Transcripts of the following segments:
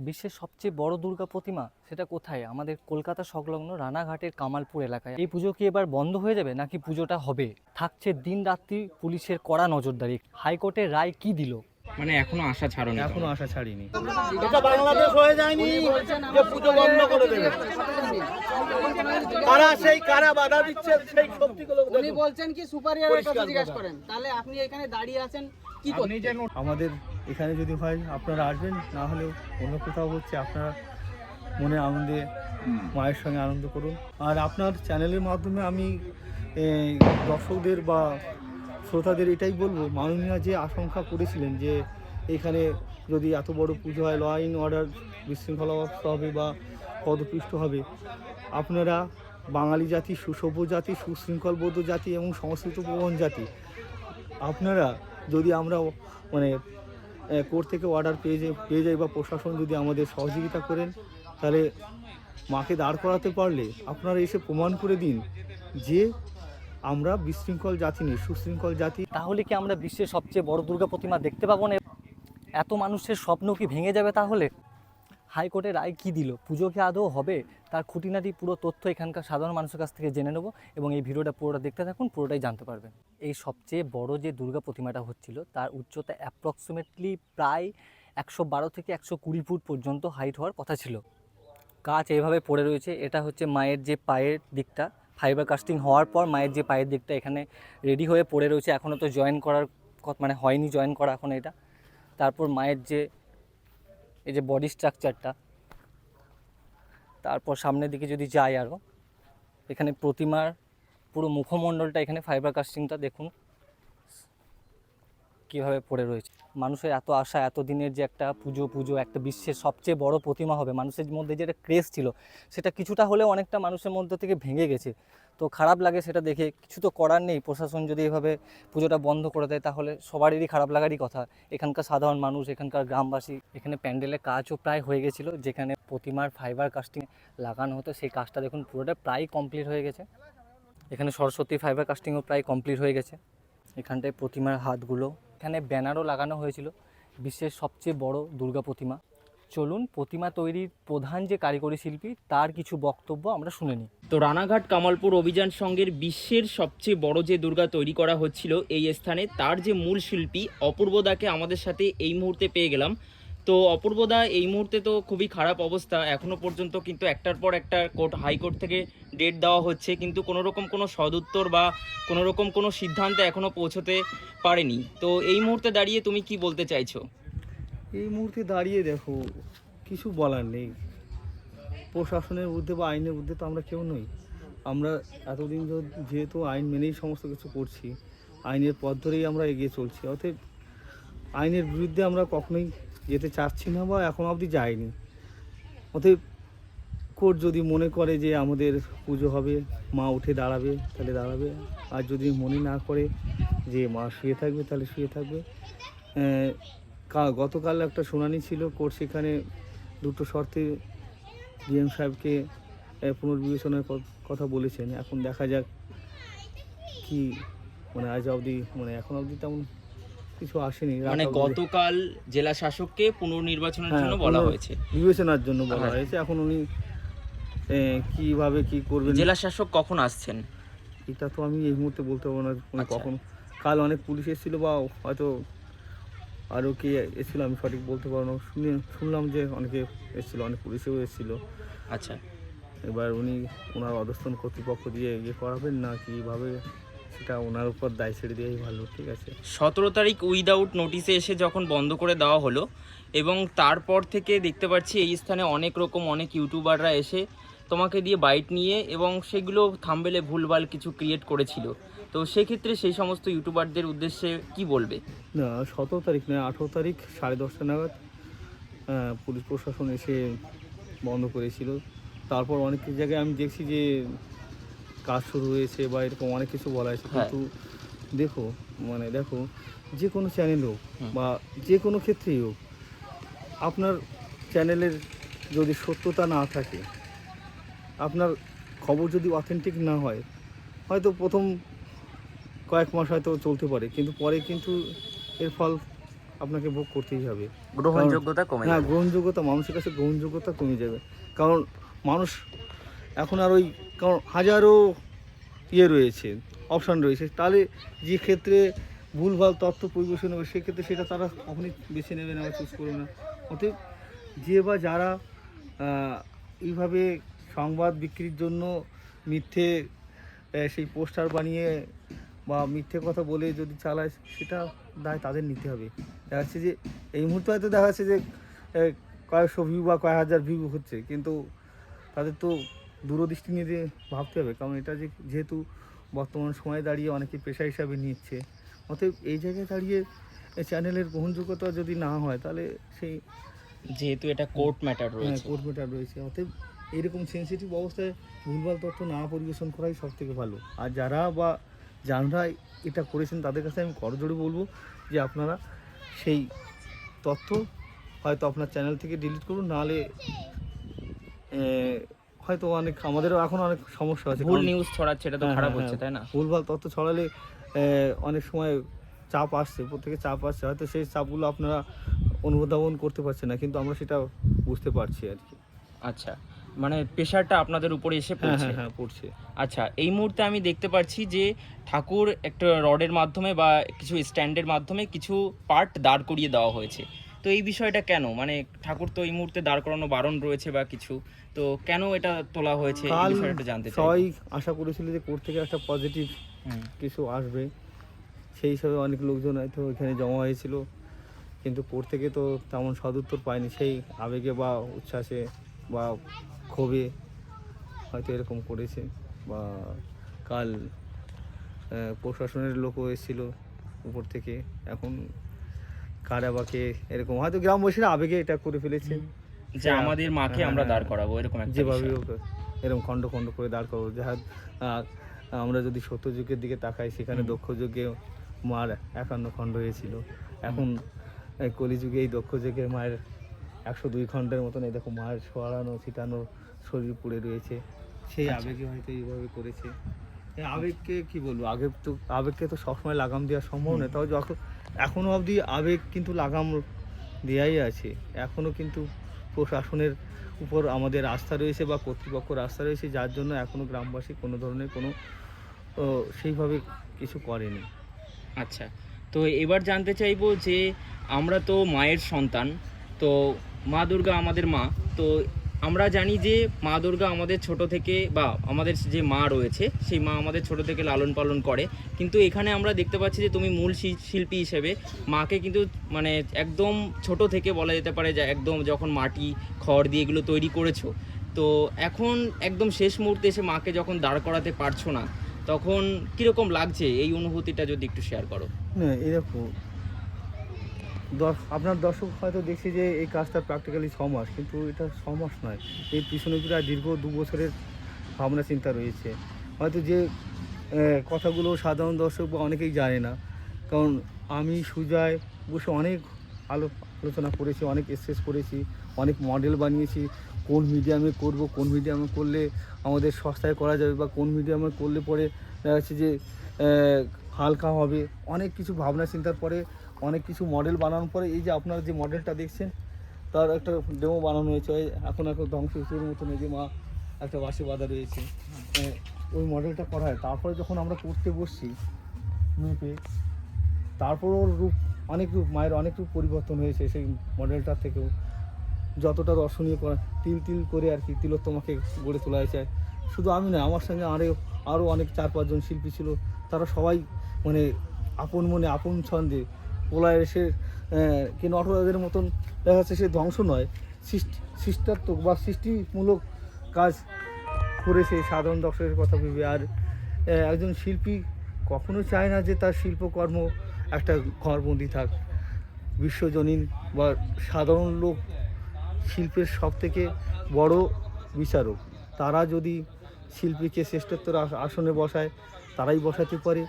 বিশ্বের সবচেয়ে বড় দুর্গা প্রতিমা সেটা কোথায়? আমাদের কলকাতা সংলগ্ন রানাঘাটের কামালপুর এলাকায়। এই পুজো কি এবার বন্ধ হয়ে যাবে নাকি পুজোটা হবে? থাকছে দিন রাত্রি পুলিশের কড়া নজরদারি। হাইকোর্টের রায় কি দিল? মানে এখনো আশা ছাড়োনি, এখনো আশা ছাড়িনি। এটা বাংলাদেশ হয়ে যায়নি যে পুজো বন্ধ করে দেবে। কারা বাধা দিচ্ছে সেই শক্তিগুলো উনি বলছেন কি সুপারিয়রের কাছে জিজ্ঞাসা করেন। তাহলে আপনি এখানে দাঁড়িয়ে আছেন কি করছেন? আমাদের এখানে যদি হয় আপনারা আসবেন, না হলেও অন্য কোথাও হচ্ছে আপনারা মনে আনন্দে মায়ের সঙ্গে আনন্দ করুন। আর আপনার চ্যানেলের মাধ্যমে আমি দর্শকদের বা শ্রোতাদের এটাই বলবো, মাননীয় যে আশঙ্কা করেছিলেন যে এখানে যদি এত বড় পুজো হয় ল অ্যান্ড অর্ডার বিশৃঙ্খলাগ্রস্ত হবে বা পদপিষ্ট হবে, আপনারা বাঙালি জাতি, সুসভ্য জাতি, সুশৃঙ্খলবদ্ধ জাতি এবং সংস্কৃত প্রবণ জাতি, আপনারা যদি আমরা মানে কোর্ট থেকে অর্ডার পেয়ে যাই বা প্রশাসন যদি আমাদের সহযোগিতা করেন, তাহলে মাকে দাঁড় করাতে পারলে আপনারা এসে প্রমাণ করে দিন যে আমরা বিশৃঙ্খল জাতি নেই, সুশৃঙ্খল জাতি। তাহলে কি আমরা বিশ্বের সবচেয়ে বড় দুর্গা প্রতিমা দেখতে পাবো না? এত মানুষের স্বপ্ন কি ভেঙে যাবে তাহলে? হাইকোর্টের রায় কী দিল? পুজো কি আদৌ হবে? তার খুঁটিনাটি পুরো তথ্য এখানকার সাধারণ মানুষের কাছ থেকে জেনে নেব এবং এই ভিডিওটা পুরোটা দেখতে থাকুন, পুরোটাই জানতে পারবেন। এই সবচেয়ে বড় যে দুর্গা প্রতিমাটা হচ্ছিল তার উচ্চতা অ্যাপ্রক্সিমেটলি প্রায় 112 থেকে 120 ফুট পর্যন্ত হাইট হওয়ার কথা ছিল। কাজ এইভাবে পড়ে রয়েছে। এটা হচ্ছে মায়ের যে পায়ের দিকটা, ফাইবার কাস্টিং হওয়ার পর মায়ের যে পায়ের দিকটা এখানে রেডি হয়ে পড়ে রয়েছে। এখনও তো জয়েন করার মানে হয়নি জয়েন করা এখন এটা। তারপর মায়ের যে এই যে বডি স্ট্রাকচারটা, তারপর সামনের দিকে যদি যাই আরও, এখানে প্রতিমার পুরো মুখমণ্ডলটা, এখানে ফাইবার কাস্টিংটা দেখুন কীভাবে পড়ে রয়েছে। মানুষের এত আশা, এত দিনের যে একটা পুজো একটা বিশ্বের সবচেয়ে বড় প্রতিমা হবে, মানুষের মধ্যে যে একটা ক্রেজ ছিল সেটা কিছুটা হলেও অনেকটা মানুষের মধ্যে থেকে ভেঙে গেছে। তো খারাপ লাগে সেটা দেখে, কিছু তো করার নেই। প্রশাসন যদি এভাবে পুজোটা বন্ধ করে দেয় তাহলে সবারই খারাপ লাগারই কথা। এখানকার সাধারণ মানুষ, এখানকার গ্রামবাসী। এখানে প্যান্ডেলের কাজও প্রায় হয়ে গেছিলো, যেখানে প্রতিমার ফাইবার কাস্টিং লাগানো হতো সেই কাজটা দেখুন পুরোটা প্রায় কমপ্লিট হয়ে গেছে। এখানে সরস্বতী ফাইবার কাস্টিংও প্রায় কমপ্লিট হয়ে গেছে। এখানটায় প্রতিমার হাতগুলো, এখানে ব্যানারও লাগানো হয়েছিল বিশ্বের সবচেয়ে বড় দুর্গা প্রতিমা। চলুন প্রতিমা তৈরির প্রধান যে কারিগরি শিল্পী তার কিছু বক্তব্য আমরা শুনে নিই। তো রানাঘাট কামালপুর অভিযান সংঘের বিশ্বের সবচেয়ে বড় যে দুর্গা তৈরি করা হচ্ছিল এই স্থানে, তার যে মূল শিল্পী অপূর্বদাকে আমাদের সাথে এই মুহূর্তে পেয়ে গেলাম। তো অপূর্বদা, এই মুহূর্তে তো খুবই খারাপ অবস্থা, এখনো পর্যন্ত কিন্তু একটার পর একটা হাইকোর্ট থেকে ডেট দেওয়া হচ্ছে, কিন্তু কোনো রকম কোনো সদুত্তর বা কোনো রকম কোনো সিদ্ধান্তে এখনো পৌঁছতে পারেনি। তো এই মুহূর্তে দাঁড়িয়ে তুমি কি বলতে চাইছো? এই মুহূর্তে দাঁড়িয়ে দেখো, কিছু বলার নেই। প্রশাসনের ঊর্ধ্বে বা আইনের ঊর্ধ্বে তো আমরা কেউ নই। আমরা এতদিন যেহেতু আইন মেনেই সমস্ত কিছু করছি, আইনের পথ ধরেই আমরা এগিয়ে চলছি, অতএব আইনের বিরুদ্ধে আমরা কখনোই যেতে চাচ্ছি না বা এখন অবধি যাইনি। অতএব কোর্ট যদি মনে করে যে আমাদের পুজো হবে, মা উঠে দাঁড়াবে, তাহলে দাঁড়াবে। আর যদি মনে না করে যে মা শুয়ে থাকবে, তাহলে শুয়ে থাকবে। গতকাল একটা শুনানি ছিল, কোর্ট সেখানে দুটো শর্তে ডিএম সাহেবকে পুনর্বিবেচনার কথা বলেছেন। এখন দেখা যাক কি, মানে আজ অবধি এখন অবধি তেমন কিছু আসেনি। মানে গতকাল জেলা শাসককে পুনর্নির্বাচনের জন্য বলা হয়েছে, বিবেচনার জন্য বলা হয়েছে। এখন উনি কিভাবে কি করবেন। জেলা শাসক কখন আসছেন এটা তো আমি এই মুহূর্তে বলতে পারবো না উনি কখন। কাল অনেক পুলিশ এসেছিল বা হয়তো আরও কে এসেছিল, আমি সঠিক বলতে পারবো না। শুনলাম যে অনেকে এসেছিলো, অনেক পুলিশেও এসেছিলো। আচ্ছা, এবার উনি ওনার অধস্তন কর্তৃপক্ষ দিয়ে ইয়ে করাবেন না কীভাবে, সেটা ওনার উপর দায় ছেড়ে দেওয়াই ভালো। ঠিক আছে, 17 তারিখ উইদাউট নোটিসে এসে যখন বন্ধ করে দেওয়া হলো, এবং তারপর থেকে দেখতে পাচ্ছি এই স্থানে অনেক ইউটিউবাররা এসে তোমাকে দিয়ে বাইট নিয়ে এবং সেগুলো থাম্বনেলে ভুলভাল কিছু ক্রিয়েট করেছিল। তো সেক্ষেত্রে সেই সমস্ত ইউটিউবারদের উদ্দেশ্যে কি বলবে? না, 17 তারিখ নয়, 18 তারিখ 10:30 নাগাদ পুলিশ প্রশাসন এসে বন্ধ করেছিল। তারপর অনেক জায়গায় আমি দেখছি যে কাজ শুরু হয়েছে বা এরকম অনেক কিছু বলা হয়েছে। কিন্তু দেখো যে কোনো চ্যানেল হোক বা যে কোনো ক্ষেত্রেই হোক, আপনার চ্যানেলের যদি সত্যতা না থাকে, আপনার খবর যদি অথেন্টিক না হয়, হয়তো প্রথম কয়েক মাস হয়তো চলতে পারে, কিন্তু পরে কিন্তু এর ফল আপনাকে ভোগ করতেই হবে। গ্রহণযোগ্যতা কমে হ্যাঁ, যাবে। গ্রহণযোগ্যতা, মানুষের কাছে গ্রহণযোগ্যতা কমে যাবে। কারণ মানুষ এখন আর ওই, কারণ হাজারো রয়েছে, অপশান রয়েছে, তাহলে যে ক্ষেত্রে ভুলভাল তথ্য পরিবেশন হবে সেক্ষেত্রে সেটা তারা কখনই বেছে নেবে না বা চুজ করবে না। অতএব যে বা যারা এইভাবে সংবাদ বিক্রির জন্য মিথ্যে সেই পোস্টার বানিয়ে বা মিথ্যে কথা বলে যদি চালায়, সেটা দায় তাদের নিতে হবে। দেখা যাচ্ছে যে এই মুহূর্তে হয়তো দেখা যাচ্ছে যে কয়েকশো ভিউ বা কয়েক হাজার ভিউ হচ্ছে, কিন্তু তাদের তো দূরদৃষ্টি নিয়ে যে ভাবতে হবে, কারণ এটা যেহেতু বর্তমান সময়ে দাঁড়িয়ে অনেকে পেশা হিসাবে নিচ্ছে। অতএব এই জায়গায় দাঁড়িয়ে চ্যানেলের গ্রহণযোগ্যতা যদি না হয়, তাহলে সেই যেহেতু এটা কোর্ট ম্যাটার রয়েছে। কোর্ট ম্যাটার রয়েছে। অতএব এইরকম সেনসিটিভ অবস্থায় ভুলভাল তথ্য না পরিবেশন করাই সব থেকে ভালো। আর যারা এটা করেছেন তাদের কাছে আমি করজোড়ে বলবো যে আপনারা সেই তথ্য হয়তো আপনার চ্যানেল থেকে ডিলিট করুন, নাহলে হয়তো আমাদেরও এখন অনেক সমস্যা আছে। ভুল নিউজ ছড়াচ্ছে, এটা তো খারাপ হচ্ছে, তাই না? ভুলভাল তথ্য ছড়ালে অনেক সময় চাপ আসছে, প্রত্যেকে চাপ আসছে, হয়তো সেই চাপগুলো আপনারা অনুধাবন করতে পারছেন না, কিন্তু আমরা সেটা বুঝতে পারছি আর কি। আচ্ছা, মানে প্রেশারটা আপনাদের উপরে এসে পড়ছে। হ্যাঁ, পড়ছে। আচ্ছা, এই মুহূর্তে আমি দেখতে পাচ্ছি যে ঠাকুর একটা রডের মাধ্যমে বা কিছু স্ট্যান্ডের মাধ্যমে কিছু পার্ট দাঁড় করিয়ে দেওয়া হয়েছে। তো এই বিষয়টা কেন, মানে ঠাকুর তো এই মুহূর্তে দাঁড় করানো বারণ রয়েছে বা কিছু, তো কেন এটা তোলা হয়েছে এই বিষয়টা একটু জানতে চাই। সবাই আশা করেছিল যে কোর্ট থেকে একটা পজিটিভ কিছু আসবে, সেই হিসাবে অনেক লোকজন হয়তো এখানে জমা হয়েছিল, কিন্তু কোর্ট থেকে তো তেমন সদুত্তর পায়নি। সেই আবেগে বা উচ্ছ্বাসে বা ক্ষোভে হয়তো এরকম করেছে। বা কাল প্রশাসনের লোকও এসেছিল উপর থেকে, এখন কারা বাকে এরকম হয়তো গ্রামবাসীরা আবেগে এটা করে ফেলেছে যে আমাদের মাকে আমরা দাঁড় করাবো, এরকম একটা যেভাবে বিষয়। হোক এরকম খণ্ড খণ্ড করে দাঁড় করাবো। যাহা আমরা যদি সত্যযুগের দিকে তাকাই, সেখানে দক্ষ যুগে মার 51 খণ্ড হয়েছিল। এখন এই কলিযুগে এই দক্ষ যুগে মায়ের 102 খণ্ডের মতন এই দেখো মায়ের ছড়ানো ছিটানো শরীর পুড়ে রয়েছে। সেই আবেগে হয়তো এইভাবে করেছে। এই আবেগকে কি বলবো, আবেগকে তো সবসময় লাগাম দেওয়া সম্ভব নয়, তাও এখনও অবধি আবেগ কিন্তু লাগাম দেওয়াই আছে। এখনও কিন্তু প্রশাসনের উপর আমাদের আস্থা রয়েছে বা কর্তৃপক্ষের আস্থা রয়েছে, যার জন্য এখনও গ্রামবাসী কোনো ধরনের কোনো সেইভাবে কিছু করেনি। আচ্ছা, তো এবার জানতে চাইবো যে আমরা তো মায়ের সন্তান, তো মা দুর্গা আমাদের মা, তো আমরা জানি যে মা দুর্গা আমাদের ছোট থেকে, বা আমাদের যে মা রয়েছে সেই মা আমাদের ছোট থেকে লালন পালন করে, কিন্তু এখানে আমরা দেখতে পাচ্ছি যে তুমি মূল শিল্পী হিসেবে মাকে কিন্তু মানে একদম ছোট থেকে বলা যেতে পারে যে একদম যখন মাটি খড় দিয়ে এগুলো তৈরি করেছো, তো এখন একদম শেষ মুহূর্তে এসে মাকে যখন দাঁড় করাতে পারছো না, তখন কীরকম লাগছে, এই অনুভূতিটা যদি একটু শেয়ার করো। না, এরকম আপনার দর্শক হয়তো দেখছে যে এই কাজটা প্র্যাকটিক্যালি 6 মাস, কিন্তু এটা 6 মাস নয়, এই পিছনে প্রায় দীর্ঘ 2 বছরের ভাবনা চিন্তা রয়েছে। হয়তো যে কথাগুলো সাধারণ দর্শক বা অনেকেই জানে না, কারণ আমি সুজয় বসে অনেক আলোচনা করেছি, অনেক স্কেচ করেছি, অনেক মডেল বানিয়েছি, কোন মিডিয়ামে করব, কোন মিডিয়ামে করলে আমাদের সস্তায় করা যাবে, বা কোন মিডিয়ামে করলে পরে দেখা যাচ্ছে যে হালকা হবে, অনেক কিছু ভাবনা চিন্তার পরে অনেক কিছু মডেল বানানোর পরে এই যে আপনারা যে মডেলটা দেখছেন তার একটা ডেমো বানানো হয়েছে। এখন ধ্বংসের মতন এই যে মা একটা বাঁশে বাঁধা রয়েছে, ওই মডেলটা করা হয়। তারপরে যখন আমরা করতে বসছি মেপে, তারপর ওর মায়ের অনেক রূপ পরিবর্তন হয়েছে সেই মডেলটার থেকেও। যতটা দর্শনীয় করা তিল তিল করে আর কি তিলোত্তমাকে গড়ে তোলা হয়েছে। শুধু আমি না, আমার সঙ্গে আরও অনেক 4-5 জন শিল্পী ছিল, তারা সবাই মানে আপন মনে আপন ছন্দে পোলায় এসে কি নটরাজের মতন দেখা যাচ্ছে সে ধ্বংস নয়, সৃষ্টাত্মক বা সৃষ্টিমূলক কাজ করেছে সাধারণ দর্শকের কথা ভেবে। আর একজন শিল্পী কখনো চায় না যে তার শিল্পকর্ম একটা ঘরবন্দি থাক। বিশ্বজনীন বা সাধারণ লোক শিল্পের সবথেকে বড় বিচারক। তারা যদি শিল্পীকে শ্রেষ্ঠত্বের আসনে বসায়, তারাই বসাতে পারে।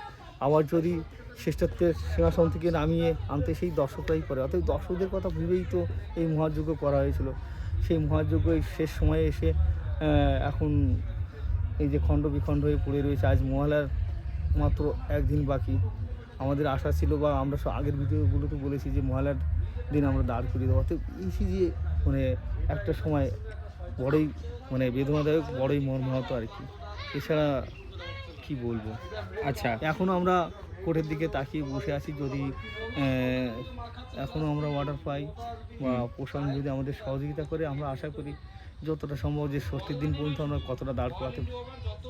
আবার যদি শ্রেষ্ঠত্বের সিংহাসন থেকে নামিয়ে আনতে সেই দর্শকরাই পারে। অর্থাৎ দর্শকদের কথা ভেবেই তো এই মহাযজ্ঞ করা হয়েছিল। সেই মহাযজ্ঞ শেষ সময়ে এসে এখন এই যে খণ্ড বিখণ্ড হয়ে পড়ে রয়েছে। আজ মহালয়ার মাত্র 1 দিন বাকি, আমাদের আশা ছিল, বা আমরা আগের ভিডিওগুলোতে বলেছি যে মহালয়ার দিন আমরা দাঁড় করিয়ে দেবো। তো এই যে মানে একটা সময় বড়ই মানে বেদনাদায়ক, বড়ই মর্মাহত আর কি, এছাড়া কি বলবো। আচ্ছা, এখনও আমরা কোর্টের দিকে তাকিয়ে বসে আছি, যদি এখনও আমরা অর্ডার পাই বা প্রশাসন যদি আমাদের সহযোগিতা করে, আমরা আশা করি যতটা সম্ভব যে ষষ্ঠীর দিন পর্যন্ত আমরা কতটা দাঁড় করাতে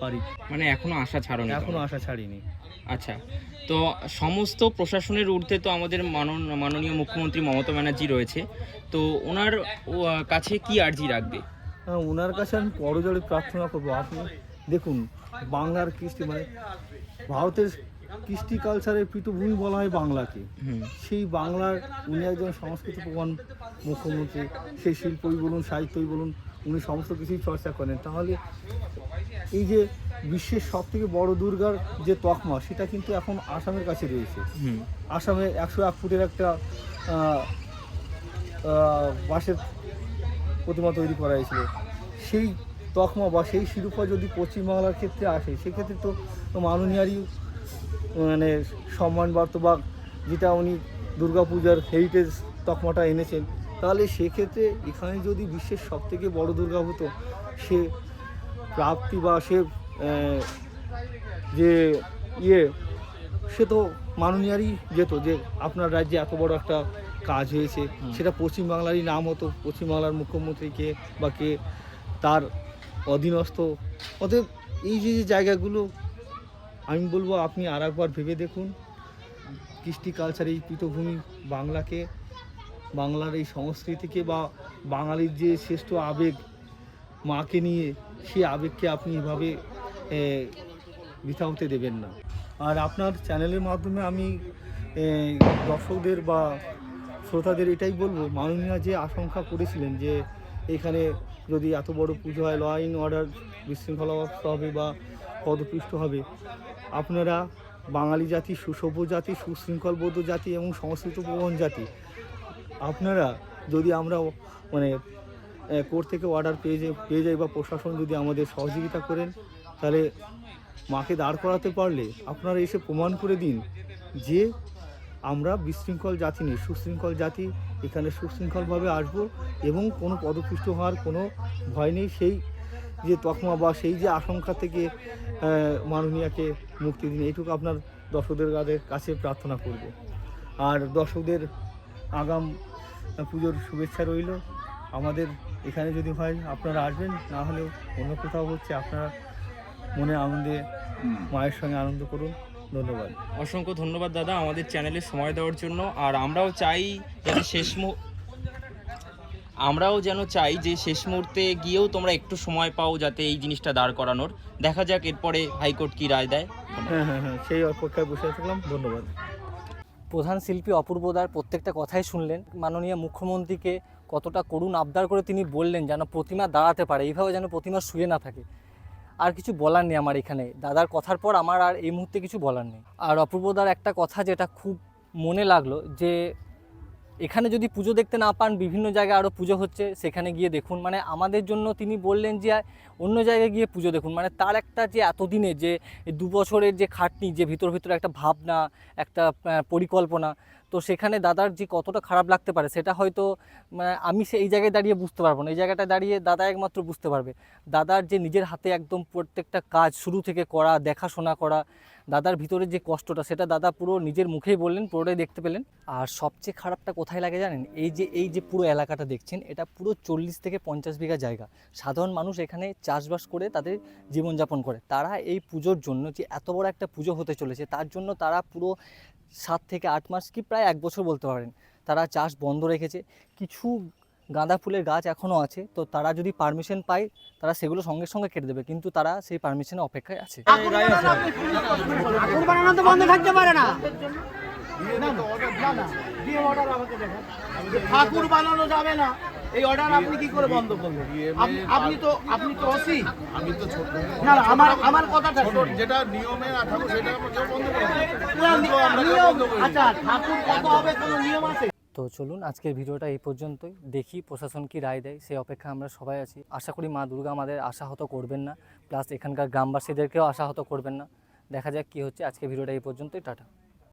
পারি। মানে এখনো আশা ছাড়োনি এখনও তোমরা? আশা ছাড়িনি। আচ্ছা, তো সমস্ত প্রশাসনের ঊর্ধ্বে তো আমাদের মাননীয় মুখ্যমন্ত্রী মমতা ব্যানার্জি রয়েছে, তো ওনার কাছে কি আর্জি রাখবে? ওনার কাছে আমি করজোড়ে প্রার্থনা করবো। আপনি দেখুন, বাংলার কৃষ্টি মানে ভারতের কৃষ্টি কালচারের পীঠভূমি বলা হয় বাংলাকে। সেই বাংলার উনি একজন সংস্কৃতি প্রধান মুখ্যমন্ত্রী, সেই শিল্পই বলুন, সাহিত্যই বলুন, উনি সমস্ত কিছুই চর্চা করেন। তাহলে এই যে বিশ্বের সবথেকে বড় দুর্গার যে তকমা, সেটা কিন্তু এখন আসামের কাছে রয়েছে। আসামে 101 ফুটের একটা বাঁশের প্রতিমা তৈরি করা হয়েছিল। সেই তকমা বা সেই শিরোপা যদি পশ্চিমবাংলার ক্ষেত্রে আসে, সেক্ষেত্রে তো মাননীয়ারই মানে সম্মানবার্তা, বা যেটা উনি দুর্গাপূজার হেরিটেজ তকমাটা এনেছেন, তাহলে সেক্ষেত্রে এখানে যদি বিশ্বের সবথেকে বড় দুর্গা হতো, সে প্রাপ্তি বা সে যে সে তো মাননীয়ারই যেত, যে আপনার রাজ্যে এত বড় একটা কাজ হয়েছে, সেটা পশ্চিমবাংলারই নাম হতো, পশ্চিমবাংলার মুখ্যমন্ত্রীকে বা কে তার অধীনস্থ। অতএব এই যে জায়গাগুলো আমি বলবো আপনি আর একবার ভেবে দেখুন। কৃষ্টি কালচার এই পীঠভূমি বাংলাকে, বাংলার এই সংস্কৃতিকে বা বাঙালির যে শ্রেষ্ঠ আবেগ মাকে নিয়ে, সেই আবেগকে আপনি এভাবে বৃথা হতে দেবেন না। আর আপনার চ্যানেলের মাধ্যমে আমি দর্শকদের বা শ্রোতাদের এটাই বলবো, মাননীয় যে আশঙ্কা করেছিলেন যে এখানে যদি এত বড় পুজো হয়, ল অ্যান্ড অর্ডার বিশৃঙ্খলাগ্রস্ত হবে বা পদপিষ্ট হবে, আপনারা বাঙালি জাতি, সুসভ্য জাতি, সুশৃঙ্খলবদ্ধ জাতি এবং সংস্কৃত প্রবণ জাতি, আপনারা যদি আমরা মানে কোর্ট থেকে অর্ডার পেয়ে যাই বা প্রশাসন যদি আমাদের সহযোগিতা করেন, তাহলে মাকে দাঁড় করাতে পারলে আপনারা এসে প্রমাণ করে দিন যে আমরা বিশৃঙ্খল জাতি নেই, সুশৃঙ্খল জাতি, এখানে সুশৃঙ্খলভাবে আসবো এবং কোনো পদপিষ্ট হওয়ার কোনো ভয় নেই। সেই যে তকমা বা সেই যে আশঙ্কা থেকে মাননীয়াকে মুক্তি দিন, এইটুকু আপনার দর্শকদের কাছে প্রার্থনা করব। আর দর্শকদের আগাম পুজোর শুভেচ্ছা রইল। আমাদের এখানে যদি হয় আপনারা আসবেন, না হলেও অন্য কোথাও হচ্ছে, আপনারা মনে আনন্দে মায়ের সঙ্গে আনন্দ করুন। ধন্যবাদ। অসংখ্য ধন্যবাদ দাদা আমাদের চ্যানেলে সময় দেওয়ার জন্য। আর আমরাও চাই যাতে আমরাও যেন চাই যে শেষ মুহূর্তে গিয়েও তোমরা একটু সময় পাও যাতে এই জিনিসটা দাঁড় করানোর। দেখা যাক এরপরে হাইকোর্ট কি রায় দেয়। হ্যাঁ, সেই অপেক্ষায় বসে থাকলাম। ধন্যবাদ। প্রধান শিল্পী অপূর্বদার প্রত্যেকটা কথাই শুনলেন। মাননীয় মুখ্যমন্ত্রীকে কতটা করুণ আবদার করে তিনি বললেন যেন প্রতিমা দাঁড়াতে পারে, এইভাবে যেন প্রতিমা শুয়ে না থাকে। আর কিছু বলার নেই আমার এখানে, দাদার কথার পর আমার আর এই মুহূর্তে কিছু বলার নেই। আর অপূর্বদার একটা কথা যেটা খুব মনে লাগলো, যে এখানে যদি পুজো দেখতে না পান, বিভিন্ন জায়গায় আরও পুজো হচ্ছে, সেখানে গিয়ে দেখুন। মানে আমাদের জন্য তিনি বললেন যে অন্য জায়গায় গিয়ে পুজো দেখুন। মানে তার একটা যে এতদিনে যে 2 বছরের যে খাটনি, যে ভিতরে একটা ভাবনা, একটা পরিকল্পনা, তো সেখানে দাদার যে কতটা খারাপ লাগতে পারে সেটা হয়তো আমি এই জায়গায় দাঁড়িয়ে বুঝতে পারবো না। এই জায়গাটায় দাঁড়িয়ে দাদা একমাত্র বুঝতে পারবে। দাদার যে নিজের হাতে একদম প্রত্যেকটা কাজ শুরু থেকে করা, দেখাশোনা করা, দাদার ভিতরে যে কষ্টটা, সেটা দাদা পুরো নিজের মুখেই বললেন, পুরোটাই দেখতে পেলেন। আর সবচেয়ে খারাপটা কোথায় লাগে জানেন? এই যে পুরো এলাকাটা দেখছেন, এটা পুরো 40 থেকে 50 বিঘা জায়গা। সাধারণ মানুষ এখানে চাষবাস করে তাদের জীবনযাপন করে। তারা এই পুজোর জন্য, যে এত বড় একটা পুজো হতে চলেছে, তার জন্য তারা পুরো 7 থেকে 8 মাস কি প্রায় 1 বছর বলতে পারেন, তারা চাষ বন্ধ রেখেছে। কিছু গাঁদা ফুলের গাছ এখনও আছে, তো তারা যদি পারমিশন পায় তারা সেগুলো সঙ্গে সঙ্গে কেটে দেবে, কিন্তু তারা সেই পারমিশনের অপেক্ষায় আছে। ঠাকুর বানানো তো বন্ধ থাকতে পারে না। ঠাকুর বানানো যাবে না, এই অর্ডার আপনি কি করে বন্ধ করবেন? আপনি তো ওসি। আমি তো ছোট না আমার কথাটা শোন। যেটা নিয়মে না থাকুক সেটা কেউ বন্ধ করে দেবে। আচ্ছা, ঠাকুর কত হবে কোনো নিয়ম আছে? তো চলুন, আজকের ভিডিওটা এই পর্যন্তই। দেখি প্রশাসন কি রায় দেয়, সেই অপেক্ষা আমরা সবাই আছি। আশা করি মা দুর্গা আমাদের আশাহত করবেন না, প্লাস এখানকার গ্রামবাসীদেরকেও আশাহত করবেন না। দেখা যাক কি হচ্ছে। আজকের ভিডিওটা এই পর্যন্তই। টাটা।